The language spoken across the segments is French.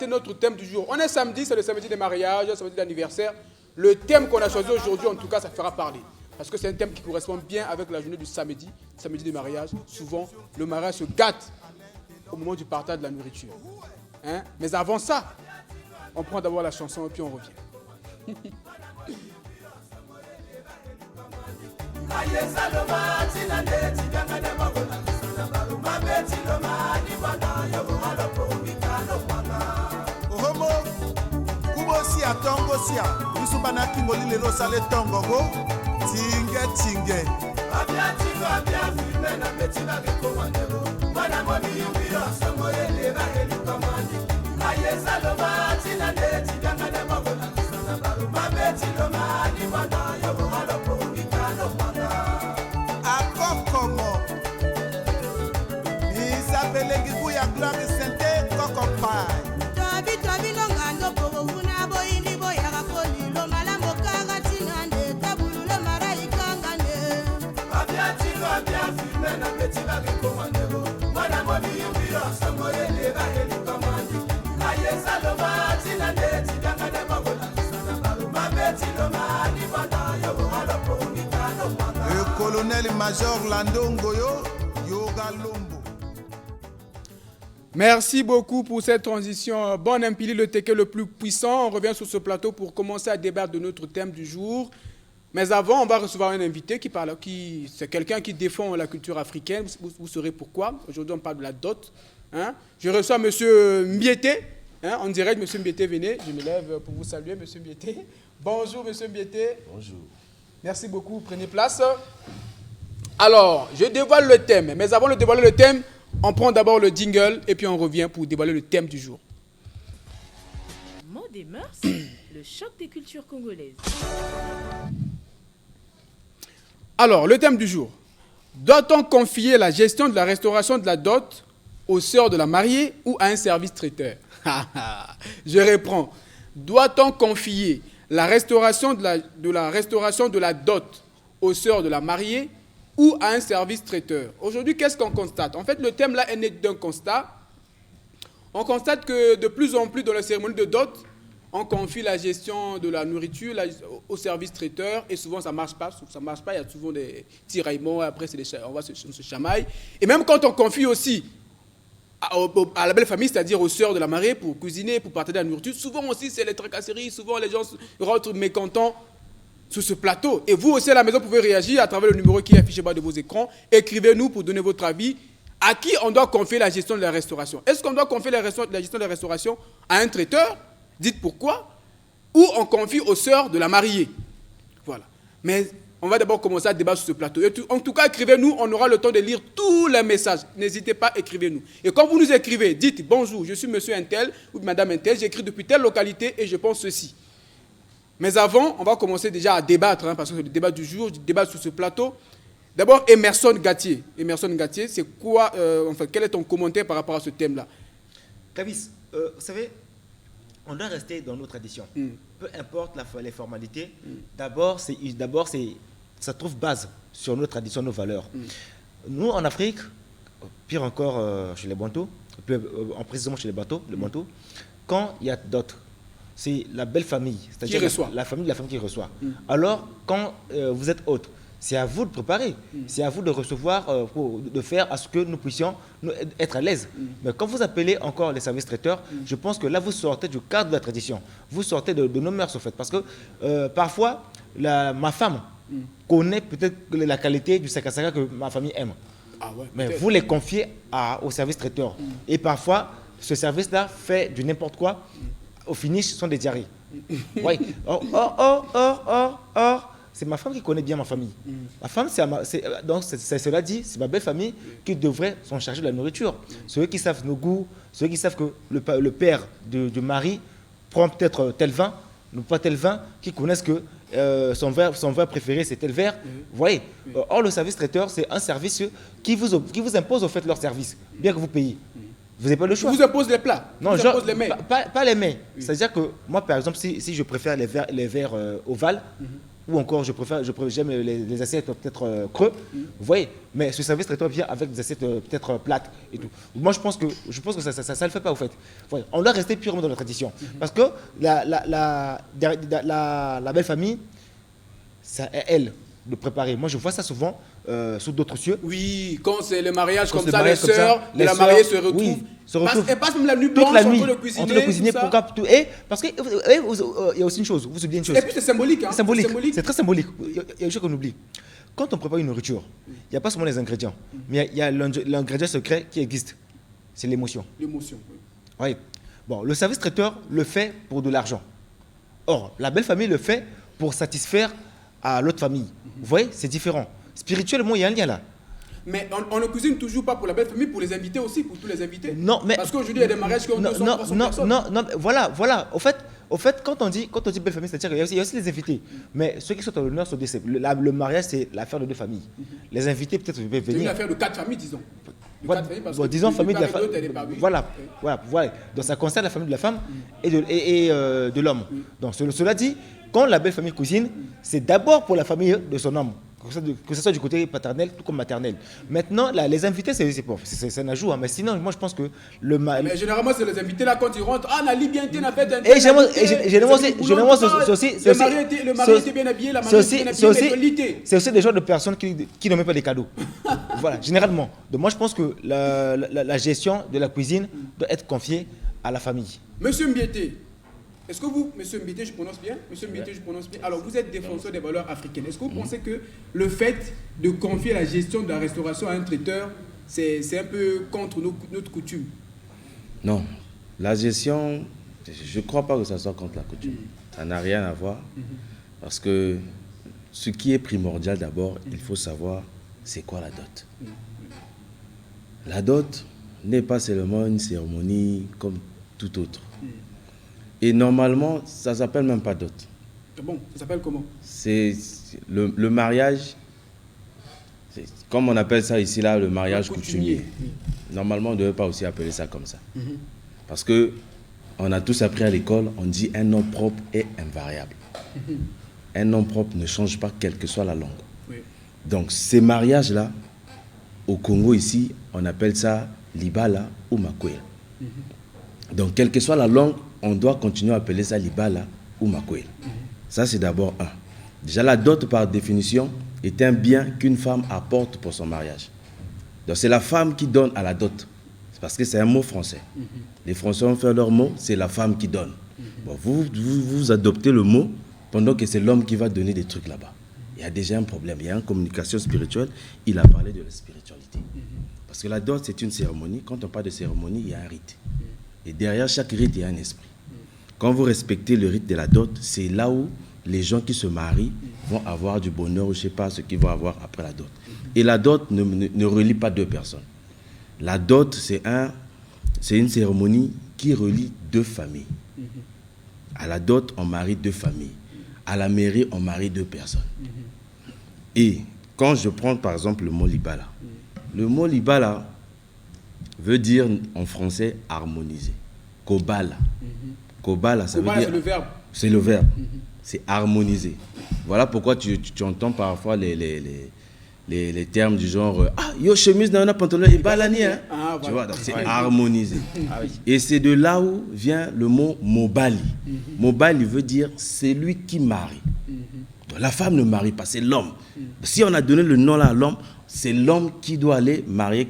C'est notre thème du jour. On est samedi, c'est le samedi des mariages, le samedi d'anniversaire. Le thème qu'on a choisi aujourd'hui, en tout cas, ça fera parler. Parce que c'est un thème qui correspond bien avec la journée du samedi, samedi des mariages. Souvent, le mariage se gâte au moment du partage de la nourriture. Hein? Mais avant ça, on prend d'abord la chanson et puis on revient. Homo, kubosi atongo sia, bisubana kingoli lelo sale tongo go, tinge. Abia tingo abia filme na betina ke komandero, mana moni yubira songo ele ba heli komandi. Aye saloma tina de tiganga de magona sana baru, mabeti lo mani wana yo halo pomikano mwana. Akokomo. Isabelengi kuya glory sente kokopai. Tabi longa no pogo funa boyindi boyaga koli lo malambo kaga tinande kabulu lo maraika ngane. Abia filme na betina ke komandero, mana moni yubira songo ele ba heli komandi. Aye saloma tina de tiganga de magona sana baru, mabeti lo mani wana yo halo pomikano mwana. Le colonel-major Landongo Yoga Lombo. Merci beaucoup pour cette transition. Bon Impili, le Téké le plus puissant. On revient sur ce plateau pour commencer à débattre de notre thème du jour. Mais avant, on va recevoir un invité c'est quelqu'un qui défend la culture africaine. Vous saurez pourquoi. Aujourd'hui, on parle de la dot. Hein? Je reçois M. Mbiété. Hein? En direct, M. Mbiété, venez. Je me lève pour vous saluer, M. Mbiété. Bonjour, M. Mbiété. Bonjour. Merci beaucoup. Prenez place. Alors, je dévoile le thème. Mais avant de dévoiler le thème, on prend d'abord le jingle et puis on revient pour dévoiler le thème du jour. Mot des mœurs, le choc des cultures congolaises. Alors, le thème du jour. Doit-on confier la gestion de la restauration de la dot aux sœurs de la mariée ou à un service traiteur? Je reprends. Doit-on confier la restauration de la dot aux sœurs de la mariée ou à un service traiteur? Aujourd'hui, qu'est-ce qu'on constate? En fait, le thème là est né d'un constat. On constate que de plus en plus dans la cérémonie de dot, on confie la gestion de la nourriture au service traiteur et souvent ça ne marche pas. Il y a souvent des tiraillements, après on va se chamaille. Et même quand on confie aussi à la belle famille, c'est-à-dire aux sœurs de la mariée pour cuisiner, pour partager la nourriture, souvent aussi c'est les tracasseries, souvent les gens rentrent mécontents sur ce plateau. Et vous aussi à la maison, vous pouvez réagir à travers le numéro qui est affiché bas de vos écrans. Écrivez-nous pour donner votre avis. À qui on doit confier la gestion de la restauration? Est-ce qu'on doit confier la gestion de la restauration à un traiteur? Dites pourquoi. Ou on confie aux sœurs de la mariée. Voilà. Mais on va d'abord commencer à débattre sur ce plateau. Et en tout cas, écrivez-nous, on aura le temps de lire tous les messages. N'hésitez pas, écrivez-nous. Et quand vous nous écrivez, dites bonjour, je suis monsieur Intel ou madame Intel, j'écris depuis telle localité et je pense ceci. Mais avant, on va commencer déjà à débattre, parce que c'est le débat du jour, je débat sur ce plateau. D'abord, Emerson Gatier. Emerson Gatier, c'est quoi, quel est ton commentaire par rapport à ce thème-là? Kavis, vous savez, on doit rester dans nos traditions. Peu importe les formalités, d'abord, ça trouve base sur nos traditions, nos valeurs. Nous, en Afrique, pire encore chez les Bantous, précisément chez les Bantous, quand il y a d'autres, c'est la belle famille, c'est-à-dire la famille qui reçoit. Alors, quand vous êtes hôte, c'est à vous de préparer, c'est à vous de recevoir, de faire à ce que nous puissions être à l'aise. Mais quand vous appelez encore les services traiteurs, je pense que là, vous sortez du cadre de la tradition. Vous sortez de nos mœurs, en fait. Parce que parfois, ma femme connaît peut-être la qualité du sakasaka que ma famille aime. Ah ouais, mais vous les confiez au service traiteur. Et parfois, ce service-là fait du n'importe quoi. Au finish, ce sont des diarrhées. Ouais. C'est ma femme qui connaît bien ma famille. Ma femme, donc cela dit, c'est ma belle famille qui devrait s'en charger de la nourriture. Ceux qui savent nos goûts, ceux qui savent que le père du mari prend peut-être tel vin, ou pas tel vin, qui connaissent que son vin préféré c'est tel verre. Vous voyez. Or, le service traiteur, c'est un service qui vous impose au fait leur service, bien que vous payez. Vous n'avez pas le choix. Vous impose les plats. Non, vous impose les mets. Pas les mets. C'est-à-dire que moi, par exemple, si je préfère les verres ovales, ou encore j'aime les assiettes peut-être creux, vous voyez, mais ce service traiteur vient avec des assiettes peut-être plates et tout. Moi je pense que ça le fait pas au fait. Ouais, on doit rester purement dans la tradition, parce que la belle famille, c'est elle de préparer. Moi je vois ça souvent sous d'autres cieux. Oui, quand c'est le mariage Quand comme c'est ça, le les mariage comme ça, sœurs de les la sœurs, mariée se retrouvent. oui, se retrouvent. Et passent même la nuit Toute blanche la nuit, entre le cuisiner. pour tout ça. et parce qu'il y a aussi une chose, vous oubliez une chose. Et puis c'est symbolique. Hein, C'est symbolique. C'est très symbolique. Il y a une chose qu'on oublie. Quand on prépare une nourriture, il n'y a pas seulement les ingrédients, mais il y a l'ingrédient secret qui existe. C'est l'émotion. L'émotion, oui. Oui. Bon, le service traiteur le fait pour de l'argent. Or, la belle famille le fait pour satisfaire à l'autre famille. Vous voyez, c'est différent. Spirituellement, il y a un lien là. Mais on ne cuisine toujours pas pour la belle famille, pour les invités aussi, pour tous les invités. Non, mais parce qu'aujourd'hui, il y a des mariages qui ont 200, 300 personnes. non, voilà. Au fait, quand on dit belle famille, c'est-à-dire qu'il y a aussi les invités. Mais ceux qui sont à l'honneur sont des... Le mariage, c'est l'affaire de deux familles. Les invités, peut-être, peuvent C'est venir. une affaire de 4 familles, disons. De Voilà, quatre familles, parce bon, que disons famille de la part femme. et d'autre, elle est pas- oui. Voilà. Donc ça concerne la famille de la femme et de l'homme. Donc cela dit, quand la belle famille cuisine, c'est d'abord pour la famille de son homme, que ce soit du côté paternel tout comme maternel. Maintenant, les invités, c'est un ajout, hein, mais sinon, moi je pense que Mais généralement, c'est les invités là, quand ils rentrent. Ah, la Libye était n'a fait un. Et généralement, c'est aussi. Le mari était bien habillé, la mariée était bien habillée, mais l'été. C'est aussi des genres de personnes qui n'ont même pas des cadeaux. Voilà, généralement. Donc moi, je pense que la gestion de la cuisine doit être confiée à la famille. Monsieur Mbiété, est-ce que vous, Monsieur Mbiété, je prononce bien? Monsieur Mbiété, je prononce bien. Alors, vous êtes défenseur des valeurs africaines. Est-ce que vous pensez que le fait de confier la gestion de la restauration à un traiteur, c'est un peu contre notre coutume? Non. La gestion, je ne crois pas que ça soit contre la coutume. Ça n'a rien à voir. Parce que ce qui est primordial d'abord, il faut savoir c'est quoi la dot. La dot n'est pas seulement une cérémonie comme tout autre. Et normalement, ça ne s'appelle même pas dot. Bon, ça s'appelle comment? C'est le mariage, comme on appelle ça ici, là, le mariage coutumier. Normalement, on ne devait pas aussi appeler ça comme ça. Parce que on a tous appris à l'école, on dit un nom propre est invariable. Un nom propre ne change pas, quelle que soit la langue. Oui. Donc, ces mariages-là, au Congo ici, on appelle ça Libala ou Makwela. Donc, quelle que soit la langue, on doit continuer à appeler ça Libala ou Makwela. Ça, c'est d'abord un. Déjà, la dot, par définition, est un bien qu'une femme apporte pour son mariage. Donc, c'est la femme qui donne à la dot. C'est parce que c'est un mot français. Les Français ont fait leur mot, c'est la femme qui donne. Bon, vous adoptez le mot pendant que c'est l'homme qui va donner des trucs là-bas. Il y a déjà un problème. Il y a une communication spirituelle. Il a parlé de la spiritualité. Parce que la dot, c'est une cérémonie. Quand on parle de cérémonie, il y a un rite. Et derrière chaque rite, il y a un esprit. Quand vous respectez le rite de la dot, c'est là où les gens qui se marient vont avoir du bonheur ou je ne sais pas ce qu'ils vont avoir après la dot. Et la dot ne relie pas deux personnes. La dot, c'est une cérémonie qui relie deux familles. À la dot, on marie deux familles. À la mairie, on marie deux personnes. Et quand je prends par exemple le mot Libala, le mot Libala veut dire en français harmoniser. Kobala. Kobala, ça veut dire... c'est le verbe. C'est le verbe. C'est harmoniser. Voilà pourquoi tu entends parfois les termes du genre yo chemise dans un pantalon et balani, hein. Ah, voilà. Tu vois, donc c'est harmoniser. Et c'est de là où vient le mot Mobali. Mobali veut dire c'est lui qui marie. Donc la femme ne marie pas, c'est l'homme. Si on a donné le nom là à l'homme, c'est l'homme qui doit aller marier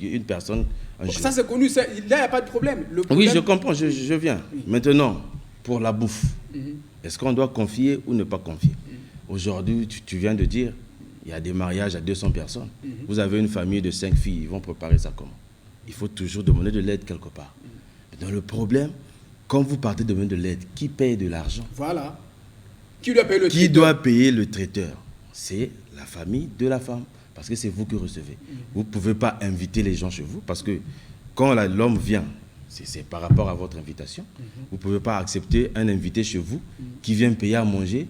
une personne. Ça c'est connu, là il n'y a pas de problème. Oui, je comprends, je viens. Maintenant, pour la bouffe, est-ce qu'on doit confier ou ne pas confier? Aujourd'hui, tu viens de dire, il y a des mariages à 200 personnes. Vous avez une famille de 5 filles, ils vont préparer ça comment? Il faut toujours demander de l'aide quelque part. Dans le problème, quand vous partez demander de l'aide, qui paye de l'argent? Voilà. Qui doit payer le traiteur? Qui doit payer le traiteur? C'est la famille de la femme, parce que c'est vous qui recevez. Vous ne pouvez pas inviter les gens chez vous, parce que quand l'homme vient, c'est par rapport à votre invitation. Vous ne pouvez pas accepter un invité chez vous qui vient payer à manger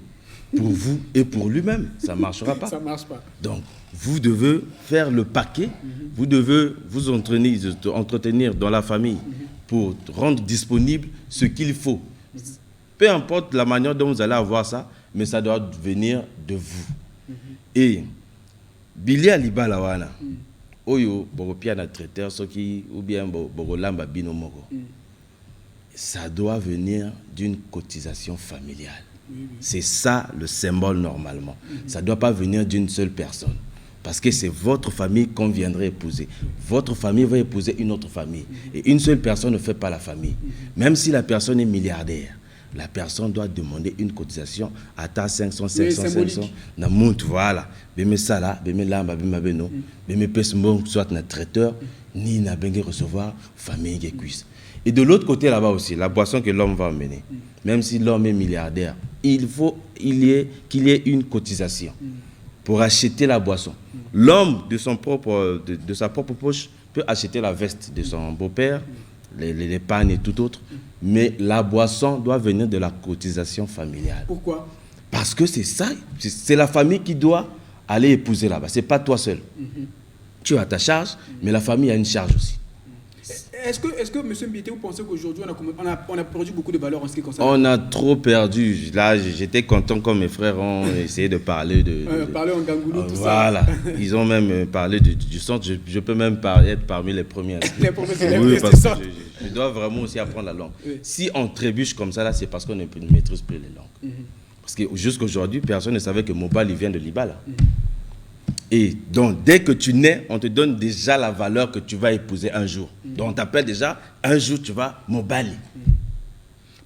pour vous et pour lui-même. Ça ne marchera pas. Ça ne marche pas. Donc, vous devez faire le paquet. Vous devez vous entretenir dans la famille pour rendre disponible ce qu'il faut. Peu importe la manière dont vous allez avoir ça, mais ça doit venir de vous. Et Billy Alibala wana, oyo bokopia na traiteur soki ou bien bokolamba bino moko. Ça doit venir d'une cotisation familiale. C'est ça le symbole normalement. Ça ne doit pas venir d'une seule personne. Parce que c'est votre famille qu'on viendrait épouser. Votre famille va épouser une autre famille. Et une seule personne ne fait pas la famille. Même si la personne est milliardaire, la personne doit demander une cotisation à ta 500, 500, 500. Na monte, voilà. Beme sala, beme lamba, beme beno, beme pesmong, soit na traiteur, ni na bengue recevoir famille qui cuisse. Et de l'autre côté là-bas aussi, la boisson que l'homme va emmener, même si l'homme est milliardaire, il faut qu'il y ait une cotisation pour acheter la boisson. L'homme de sa propre poche peut acheter la veste de son beau-père, les pannes et tout autre, mais la boisson doit venir de la cotisation familiale. Pourquoi? Parce que c'est ça, c'est la famille qui doit aller épouser là-bas. C'est pas toi seul. Tu as ta charge, mais la famille a une charge aussi. Est-ce que M. Mbité, vous pensez qu'aujourd'hui, on a perdu beaucoup de valeur en ce qui concerne? On a trop perdu. Là, j'étais content quand mes frères ont essayé de parler de parler en gangoulou, tout voilà. Ça. Voilà. Ils ont même parlé du centre. Je peux même être parmi les premiers. Les premiers oui, parce que je dois vraiment aussi apprendre la langue. Oui. Si on trébuche comme ça, là, c'est parce qu'on ne maîtrise plus les langues. Parce que jusqu'à aujourd'hui, personne ne savait que Mobali vient de Libala. Et donc, dès que tu nais, on te donne déjà la valeur que tu vas épouser un jour. Donc, on t'appelle déjà, un jour, tu vas Mobali.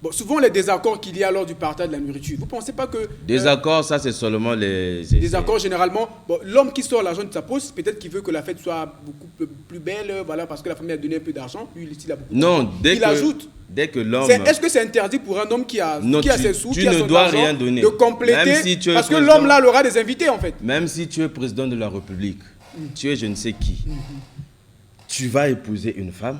Bon, souvent, les désaccords qu'il y a lors du partage de la nourriture, vous ne pensez pas que... Désaccords, ça, c'est seulement les... Désaccords, généralement, bon, l'homme qui sort l'argent de sa poche, peut-être qu'il veut que la fête soit beaucoup plus belle, voilà, parce que la famille a donné un peu d'argent. Lui, il a beaucoup non, il ajoute. Dès que l'homme... Est-ce que c'est interdit pour un homme qui a ses sous, qui a son argent, rien donner. De compléter même si tu es parce que président, l'homme là aura des invités en fait. Même si tu es président de la République, tu es je ne sais qui, tu vas épouser une femme,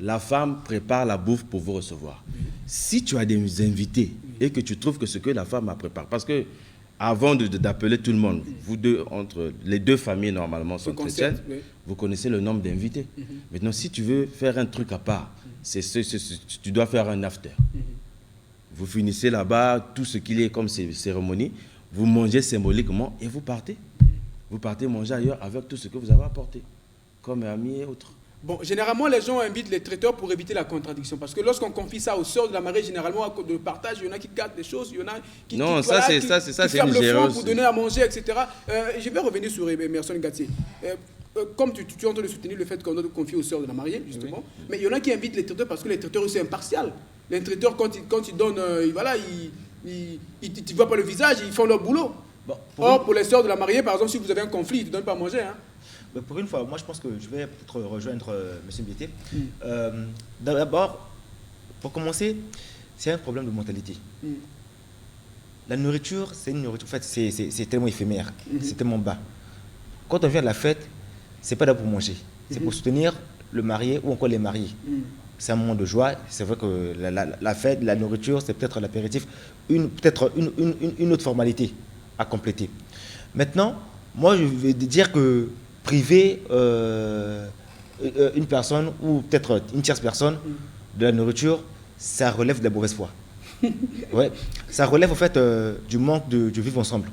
la femme prépare la bouffe pour vous recevoir. Si tu as des invités et que tu trouves que ce que la femme a préparé, parce que avant d'appeler tout le monde, vous deux, entre les deux familles normalement sont chrétiennes, vous connaissez le nombre d'invités. Maintenant, si tu veux faire un truc à part, tu dois faire un after. Vous finissez là-bas, tout ce qu'il y a comme cérémonie, vous mangez symboliquement et vous partez. Vous partez manger ailleurs avec tout ce que vous avez apporté, comme amis et autres. Bon, généralement, les gens invitent les traiteurs pour éviter la contradiction. Parce que lorsqu'on confie ça aux sœurs de la mariée, généralement, à cause de partage, il y en a qui gâtent des choses, il y en a qui ferment le fond pour donner à manger, etc. Je vais revenir sur Emerson Gatier. Comme tu es en train de soutenir le fait qu'on doit confier aux sœurs de la mariée, justement, mais il y en a qui invitent les traiteurs parce que les traiteurs, c'est impartial. Les traiteurs, quand ils donnent, voilà, ils ne voient pas le visage, ils font leur boulot. Bon, pour les sœurs de la mariée, par exemple, si vous avez un conflit, ils ne te donnent pas à manger. Hein. Pour une fois, moi je pense que je vais peut-être rejoindre M. Mbité. D'abord, pour commencer, c'est un problème de mentalité. La nourriture, c'est une nourriture, en fait, c'est tellement éphémère, c'est tellement bas. Quand on vient de la fête, c'est pas là pour manger, c'est pour soutenir le marié ou encore les mariés. C'est un moment de joie, c'est vrai que la fête, la nourriture, c'est peut-être l'apéritif, peut-être une autre formalité à compléter. Maintenant, moi je vais dire que priver une personne ou peut-être une tierce personne de la nourriture, ça relève de la mauvaise foi. Ouais. Ça relève en fait du manque de vivre ensemble.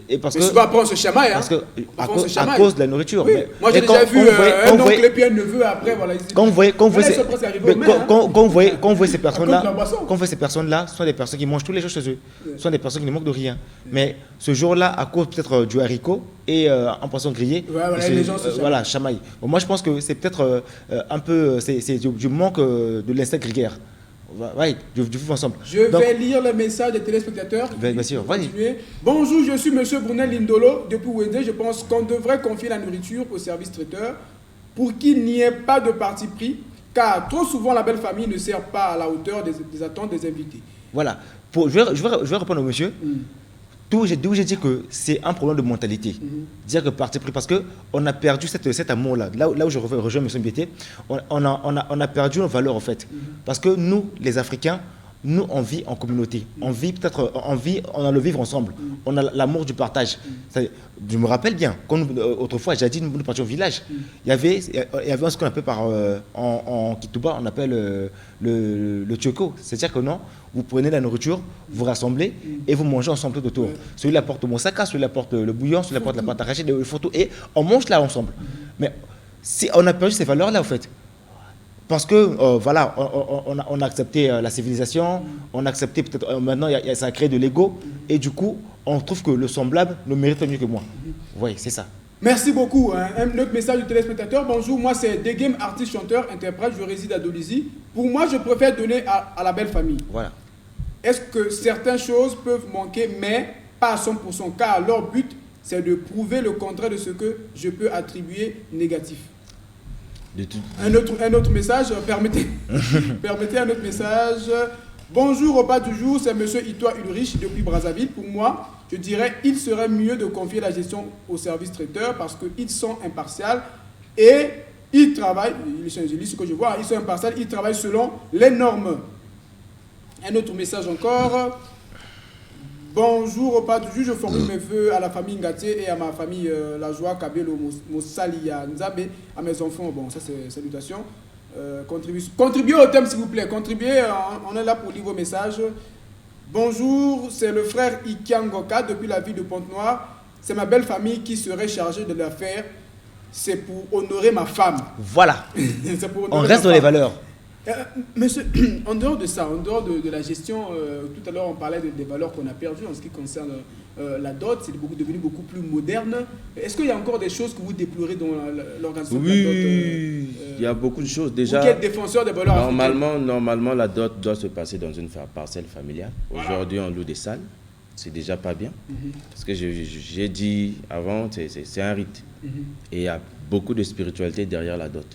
Et parce que souvent après on se chamaille, parce que à cause de la nourriture. Oui. Moi j'ai déjà vu un oncle et puis un neveu après, voilà. Quand vous voyez ces personnes-là, ce sont des personnes qui mangent tous les jours chez eux, ce sont des personnes qui ne manquent de rien. Mais ce jour-là, à cause peut-être du haricot et un poisson grillé, les gens se chamaillent. Moi je pense que c'est peut-être un peu c'est du manque de l'instinct grégaire. Oui, du vivre ensemble. Je vais lire le message des téléspectateurs. Bien sûr, bonjour, je suis M. Brunel Lindolo. Depuis Wendé, je pense qu'on devrait confier la nourriture au service traiteur pour qu'il n'y ait pas de parti pris, car trop souvent la belle famille ne sert pas à la hauteur des attentes des invités. Voilà. Je vais répondre au monsieur. D'où j'ai dit que c'est un problème de mentalité. Dire que parti pris, parce qu'on a perdu cet amour-là. Là où je rejoins M. Mbité, on a perdu nos valeurs en fait. Parce que nous, les Africains, nous, on vit en communauté. On vit peut-être, on a le vivre ensemble. On a l'amour du partage. Je me rappelle bien, quand autrefois, j'ai dit, nous partions au village. Il y avait ce qu'on appelle en Kitouba, on appelle le tchoko. C'est-à-dire que non, vous prenez la nourriture, vous rassemblez et vous mangez ensemble tout autour. Celui-là porte le moussaka, celui-là porte le bouillon, celui-là porte la pâte arrachée, les photos, et on mange là ensemble. Mais on a perdu ces valeurs-là, en fait. Parce que, voilà, on a accepté la civilisation, on a accepté peut-être, maintenant, ça a créé de l'ego, et du coup, on trouve que le semblable le mérite mieux que moi. Oui, c'est ça. Merci beaucoup. Un autre message du téléspectateur. Bonjour, moi c'est Degem, artiste, chanteur, interprète, je réside à Dolisie. Pour moi, je préfère donner à la belle famille. Voilà. Est-ce que certaines choses peuvent manquer, mais pas à 100%, car leur but, c'est de prouver le contraire de ce que je peux attribuer négatif. Un autre message, permettez un autre message. Bonjour, repas du jour, c'est monsieur Itoa Ulrich depuis Brazzaville. Pour moi, je dirais il serait mieux de confier la gestion aux services traiteurs parce qu'ils sont impartials et ils travaillent, je lis ce que je vois, ils sont impartials, ils travaillent selon les normes. Un autre message encore. Bonjour, repas du jour, je formule mes vœux à la famille Ngatier et à ma famille La Joie, Kabelo, Mossalia, Nzabe, à mes enfants. Bon, ça c'est salutations. Contribuez au thème s'il vous plaît, contribuez, on est là pour lire vos messages. Bonjour, c'est le frère Ikiangoka depuis la ville de Pointe-Noire. C'est ma belle famille qui serait chargée de l'affaire. C'est pour honorer ma femme. Voilà. On reste dans les valeurs. Monsieur, en dehors de ça, en dehors de la gestion, tout à l'heure on parlait des valeurs qu'on a perdues en ce qui concerne la dot, c'est devenu beaucoup plus moderne. Est-ce qu'il y a encore des choses que vous déplorez dans l'organisation de la dot il y a beaucoup de choses. Déjà, vous qui êtes défenseur des valeurs normalement, la dot doit se passer dans une parcelle familiale. Voilà. Aujourd'hui, on loue des salles. C'est déjà pas bien. Parce que j'ai dit avant, c'est un rite. Et il y a beaucoup de spiritualité derrière la dot.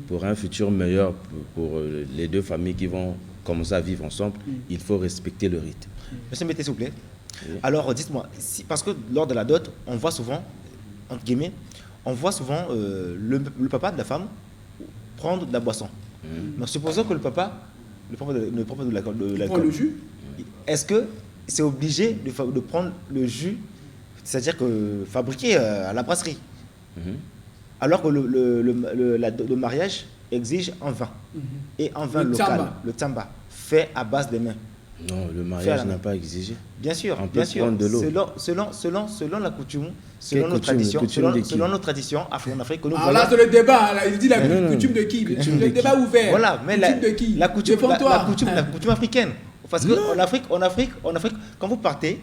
Pour un futur meilleur pour les deux familles qui vont commencer à vivre ensemble, il faut respecter le rite. Monsieur Mété, s'il vous plaît. Oui. Alors, dites-moi, parce que lors de la dot, on voit souvent, entre guillemets, le papa de la femme prendre de la boisson. Mais supposons que le papa ne prend pas de l'alcool. Prend le jus. Est-ce que c'est obligé de prendre le jus, c'est-à-dire que fabriqué à la brasserie, alors que le mariage exige un vin, et un vin local, le tamba, fait à base des mains. Non, le mariage n'a pas exigé. Bien sûr, bien sûr. De l'eau. Selon la coutume, selon nos traditions, en Afrique, que nous là, c'est le débat. Là, il dit la coutume de qui? Le débat ouvert. Voilà, mais coutume de qui? La coutume africaine. Parce qu'en Afrique, quand vous partez,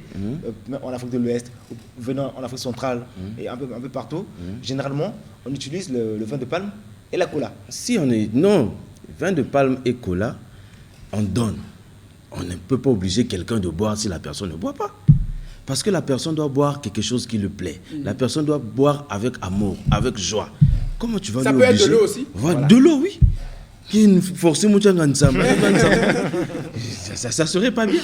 en Afrique de l'Ouest, venant en Afrique centrale et un peu partout, généralement, on utilise le vin de palme et la cola. Non, vin de palme et cola, on donne. On ne peut pas obliger quelqu'un de boire si la personne ne boit pas. Parce que la personne doit boire quelque chose qui lui plaît. La personne doit boire avec amour, avec joie. Comment tu vas lui obliger? Ça peut être de l'eau aussi. Voilà. De l'eau, oui. Ça serait pas bien.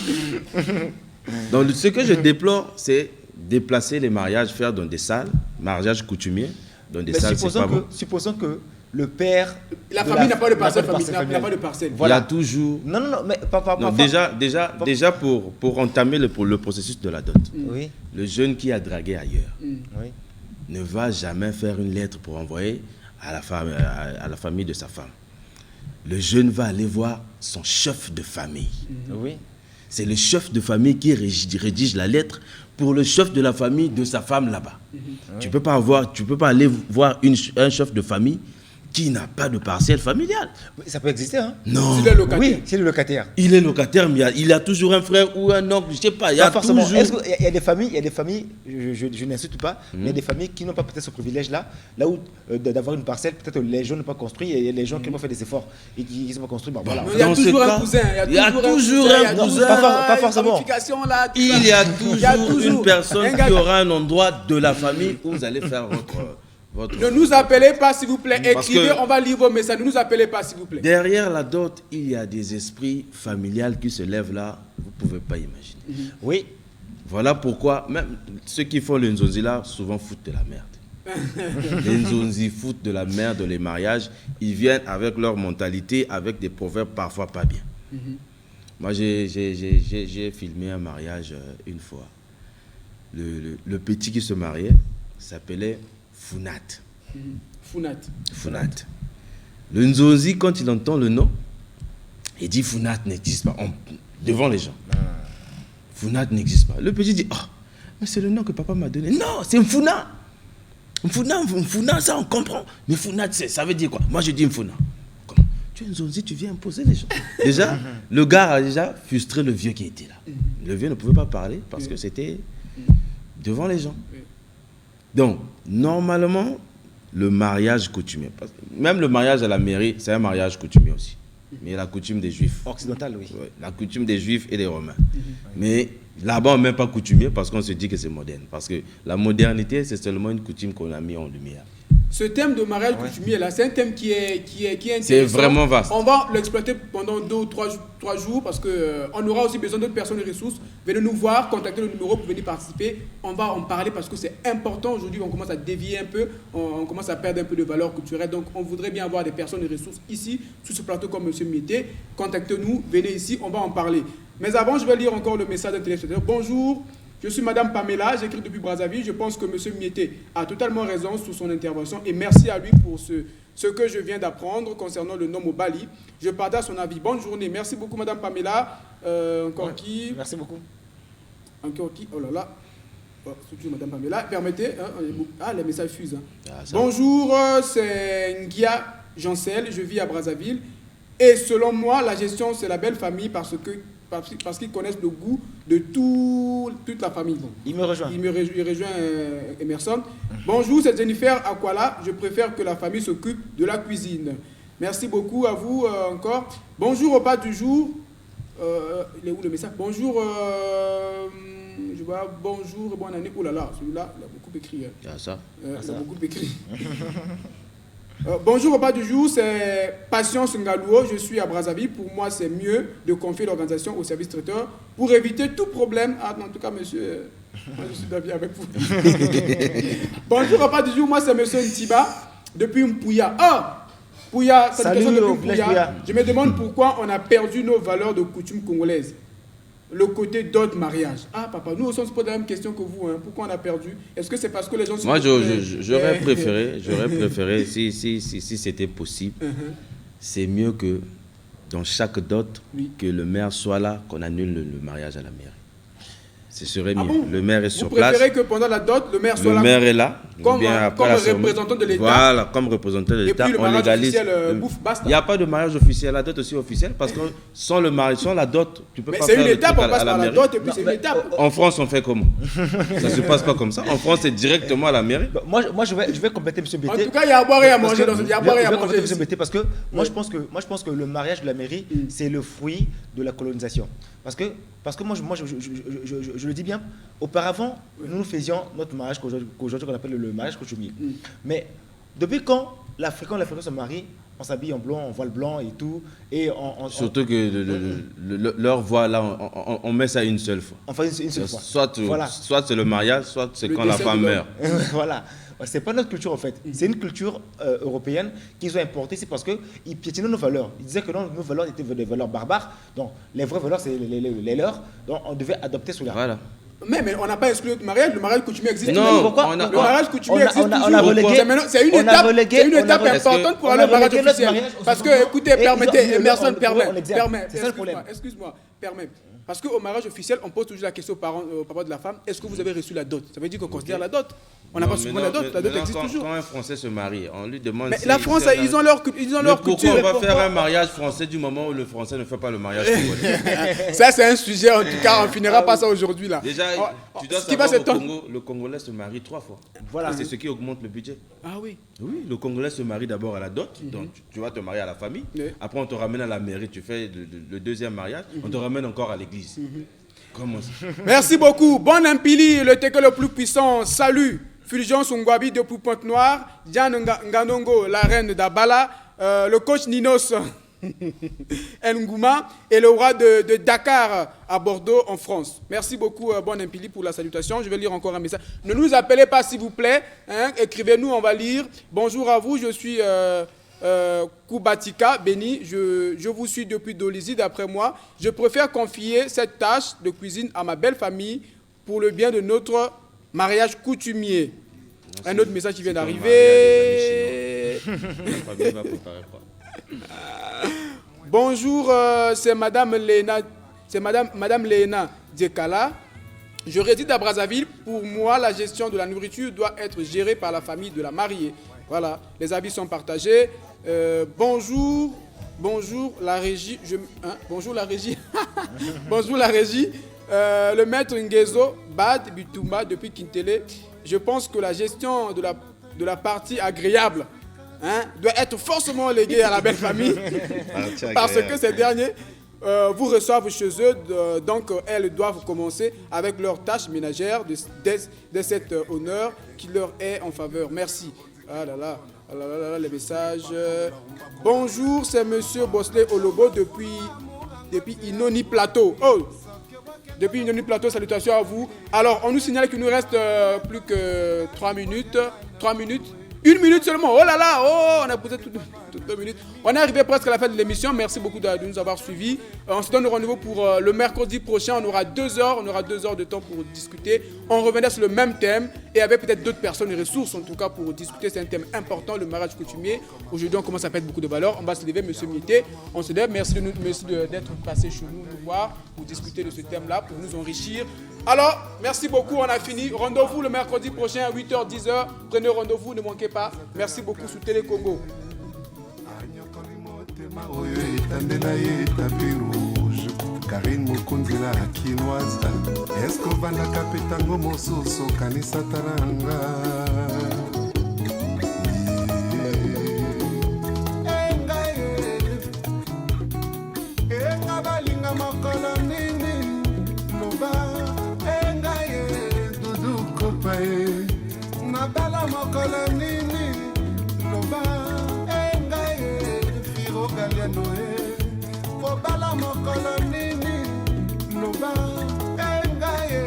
Donc ce que je déplore, c'est déplacer les mariages, faire dans des salles, mariages coutumiers, dans des salles, c'est pas bon. Supposons que le père... La famille n'a pas de parcelle familiale. Voilà. Il y a toujours... Non, mais pas déjà pour entamer le processus de la dot, le jeune qui a dragué ailleurs ne va jamais faire une lettre pour envoyer à la famille de sa femme. Le jeune va aller voir son chef de famille. C'est le chef de famille qui rédige la lettre pour le chef de la famille de sa femme là-bas. Tu peux pas aller voir un chef de famille qui n'a pas de parcelle familiale. Ça peut exister, hein? Non. C'est le locataire. Oui, c'est le locataire. Il est locataire, mais il a toujours un frère ou un oncle, je sais pas. Il y a forcément. toujours... Est-ce qu'il y a des familles, je n'insulte pas, mais il y a des familles qui n'ont pas peut-être ce privilège-là, là où d'avoir une parcelle, peut-être les gens n'ont pas construit, et il y a les gens qui n'ont pas fait des efforts et qui ne sont pas construits. Voilà. Il y a toujours un cousin. Il y a toujours un cousin. Pas forcément. Il y a toujours une personne qui aura un endroit de la famille où vous allez faire votre... Ne nous appelez pas, s'il vous plaît. Écrivez, on va lire vos messages. Ne nous appelez pas, s'il vous plaît. Derrière la dot, il y a des esprits familiales qui se lèvent là. Vous ne pouvez pas imaginer. Oui. Voilà pourquoi, même ceux qui font le Nzonzi là, souvent foutent de la merde. Les Nzonzi foutent de la merde dans les mariages. Ils viennent avec leur mentalité, avec des proverbes parfois pas bien. Moi, j'ai filmé un mariage une fois. Le petit qui se mariait s'appelait Funat. Funat. Le Nzonzi, quand il entend le nom, il dit Funat n'existe pas devant les gens. Funat n'existe pas. Le petit dit, oh, mais c'est le nom que papa m'a donné. Non, c'est Mfuna. Mfuna, ça on comprend. Mais Funat, ça veut dire quoi? Moi je dis Mfuna. Comment? Tu es Nzonzi, tu viens imposer les gens. Déjà, le gars a déjà frustré le vieux qui était là. Le vieux ne pouvait pas parler parce que c'était devant les gens. Donc, normalement, le mariage coutumier, même le mariage à la mairie, c'est un mariage coutumier aussi. Mais la coutume des Juifs. Occidental, oui. Ouais, la coutume des Juifs et des Romains. Mais là-bas, on ne met pas coutumier parce qu'on se dit que c'est moderne. Parce que la modernité, c'est seulement une coutume qu'on a mis en lumière. Ce thème de mariage coutumier, là, c'est un thème qui est intéressant. C'est vraiment vaste. On va l'exploiter pendant 2 ou 3 jours parce qu'on aura aussi besoin d'autres personnes et ressources. Venez nous voir, contactez le numéro pour venir participer. On va en parler parce que c'est important. Aujourd'hui, on commence à dévier un peu, on commence à perdre un peu de valeur culturelle. Donc, on voudrait bien avoir des personnes et ressources ici, sur ce plateau comme M. Miété. Contactez-nous, venez ici, on va en parler. Mais avant, je vais lire encore le message d'un téléspectateur. Bonjour. Je suis Madame Pamela, j'écris depuis Brazzaville. Je pense que M. Miété a totalement raison sur son intervention et merci à lui pour ce que je viens d'apprendre concernant le nom au Bali. Je partage son avis. Bonne journée. Merci beaucoup, Madame Pamela. Encore qui? Merci beaucoup. Encore qui? Oh là là. Oh, surtout Madame Pamela. Permettez. Les messages fusent. Ça. Bonjour, c'est Ngia Jancel. Je vis à Brazzaville. Et selon moi, la gestion, c'est la belle famille parce qu'ils connaissent le goût de toute la famille. Il me rejoint. Il rejoint Emerson. Bonjour, c'est Jennifer Aquala. Je préfère que la famille s'occupe de la cuisine. Merci beaucoup à vous encore. Bonjour, repas du jour. Il est où le message? Bonjour, je vois bonjour et bonne année. Oh là là, celui-là, il a beaucoup écrit. Il y a ça. Il a beaucoup écrit. Bonjour, repas du jour, c'est Patience Ngalouo, je suis à Brazzaville. Pour moi, c'est mieux de confier l'organisation au service traiteur pour éviter tout problème. Ah, en tout cas, monsieur, moi, je suis d'avis avec vous. Bonjour, repas du jour, moi, c'est monsieur Ntiba, depuis Mpouya. Ah, Pouya, salut, depuis Mpouya. Je me demande pourquoi on a perdu nos valeurs de coutume congolaises. Le côté d'autres mariages. Ah, papa, nous aussi, on se pose la même question que vous. Hein. Pourquoi on a perdu? Est-ce que c'est parce que les gens... Moi, j'aurais préféré, si c'était possible, c'est mieux que dans chaque dot, que le maire soit là, qu'on annule le mariage à la mairie. Ce serait mieux. Bon? Le maire est sur place. Vous préférez que pendant la dot, le maire soit là? Le maire est là. Comme représentant de l'État. Voilà, comme représentant de l'État. Et puis le mariage officiel, basta. Il n'y a pas de mariage officiel. La dot aussi officielle, parce que sans le mariage, sans la dot, tu peux pas faire. Mais c'est une étape, on passe par la dot et puis c'est une étape. En France, on fait comment? Ça ne se passe pas comme ça. En France, c'est directement à la mairie. Moi, je vais compléter M. Bété. En tout cas, il y a à boire et à manger dans ce... Il y a à boire et à manger. M. Bété parce que moi, je pense que le mariage de la mairie, c'est le fruit de la colonisation. Parce que moi, je le dis bien, auparavant, nous faisions notre mariage qu'aujourd'hui on appelle le mariage coutumier. Mais depuis quand l'Africain se marie, on s'habille en blanc, on voile blanc et tout. Surtout que leur voile, là, on met ça une seule fois. Enfin, une seule fois. Soit c'est le mariage, soit c'est quand la femme meurt. Voilà. C'est pas notre culture en fait. C'est une culture européenne qu'ils ont importée. C'est parce qu'ils piétinaient nos valeurs. Ils disaient que nos valeurs étaient des valeurs barbares. Donc les vraies valeurs, c'est les leurs. Donc on devait adopter cela. Voilà. Mais on n'a pas exclu le mariage coutumier existe. Non, pourquoi le mariage coutumier existe toujours. On a relégué. C'est une étape importante pour aller au mariage officiel. Parce que, écoutez, permettez, Emerson, permet. Excuse-moi, permet. Parce qu'au mariage officiel, on pose toujours la question au papa de la femme, est-ce que vous avez reçu la dot? Ça veut dire qu'on considère la dot. On n'a pas souvent la dot existe toujours. Quand un Français se marie, on lui demande... Mais la France, ils ont leur culture. Pourquoi on va faire un mariage français du moment où le Français ne fait pas le mariage congolais? Ça, c'est un sujet, en tout cas, on ne finira pas ça aujourd'hui. Déjà, tu dois savoir qu'au Congo, le Congolais se marie 3 fois. Voilà. C'est ce qui augmente le budget. Ah oui. Oui, le Congolais se marie d'abord à la dot, donc tu vas te marier à la famille. Après, on te ramène à la mairie, tu fais le deuxième mariage, on te ramène encore à l'église. Comment ça? Merci beaucoup. Bon Impili, le Teke le plus puissant. Salut. Fulgence Ngwabi depuis Pointe-Noire. Diane Nganongo, la reine d'Abala. Le coach Ninos Ngouma et le roi de Dakar à Bordeaux en France. Merci beaucoup, Bon Impili, pour la salutation. Je vais lire encore un message. Ne nous appelez pas, s'il vous plaît. Écrivez-nous, on va lire. Bonjour à vous, je suis Koubatika, Béni, je vous suis depuis Dolisie. D'après moi, je préfère confier cette tâche de cuisine à ma belle famille pour le bien de notre mariage coutumier. Un autre message qui vient d'arriver. Bonjour, c'est Madame Léna, Madame Léna Diekala. Je réside à Brazzaville. Pour moi, la gestion de la nourriture doit être gérée par la famille de la mariée. Voilà, les avis sont partagés. Bonjour la régie. Bonjour la régie. Bonjour la régie. Le maître Ngezo Bad Bitumba depuis Kintele. Je pense que la gestion de la partie agréable doit être forcément léguée à la belle famille. Parce que ces derniers vous reçoivent chez eux. Donc elles doivent commencer avec leurs tâches ménagères de cet honneur qui leur est en faveur. Merci. Ah là là. Les messages. Bonjour, c'est Monsieur Bosley Olobo depuis Inoni Plateau. Oh, depuis Inoni Plateau, salutations à vous. Alors, on nous signale qu'il nous reste plus que 3 minutes. 3 minutes. 1 minute seulement. Oh là là, on a posé toutes 2 minutes. On est arrivé presque à la fin de l'émission. Merci beaucoup de nous avoir suivis. On se donne rendez-vous pour le mercredi prochain. On aura 2 heures. On aura 2 heures de temps pour discuter. On reviendra sur le même thème et avec peut-être d'autres personnes, des ressources en tout cas pour discuter. C'est un thème important, le mariage coutumier. Aujourd'hui, on commence à perdre beaucoup de valeur. On va se lever, Monsieur Miété. On se lève. Merci d'être passé chez nous voir pour discuter de ce thème-là, pour nous enrichir. Alors, merci beaucoup. On a fini. Rendez-vous le mercredi prochain à 8h, 10h. Prenez rendez-vous, ne manquez pas. Merci beaucoup sous Télé Congo. Karine Mukunzila Kinoise Escovana Kapetango Mososo Kanisa Taranga Enga balinga makolo nini Loba Enga Dudu Kopae Nabala makolo nini Loba Enga Firo Galiano Obala makolo nini Loba engaye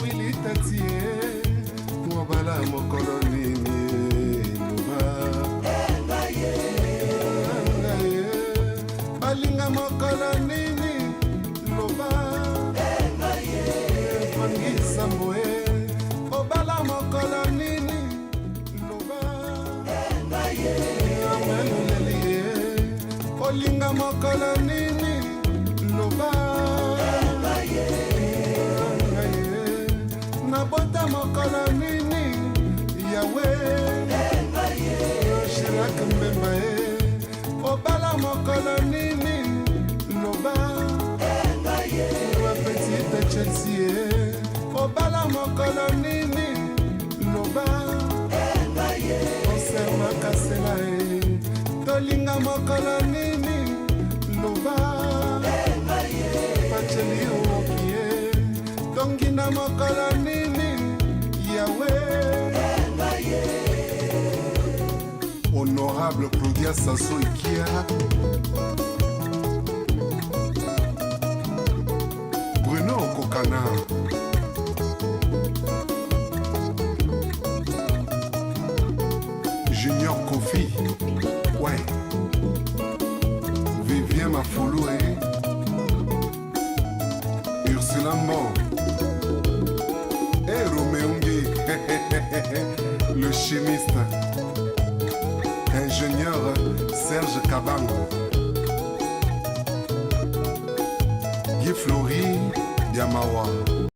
wili tatie Obala makolo nini Loba engaye balinga makolo nini Loba engaye fangisa mboe Obala makolo nini Loba engaye amelelelie Olinga makolo nini Loba Nabota makolo nini Yahweh Shirak mbembae Obala makolo nini Loba Petite Chelsea Obala makolo nini Loba Conserva Kaselae Tolinga makolo nini Loba Pacheli Okie Dongina makolo nini Yahweh Honorable Claudia Sasso Ikia Bruno Kokana Junior Kofi Ouais Vivien Mafouloué Ursula Mont et Roméungi le chimiste ingénieur Serge Kabango Guy Flori Diamawa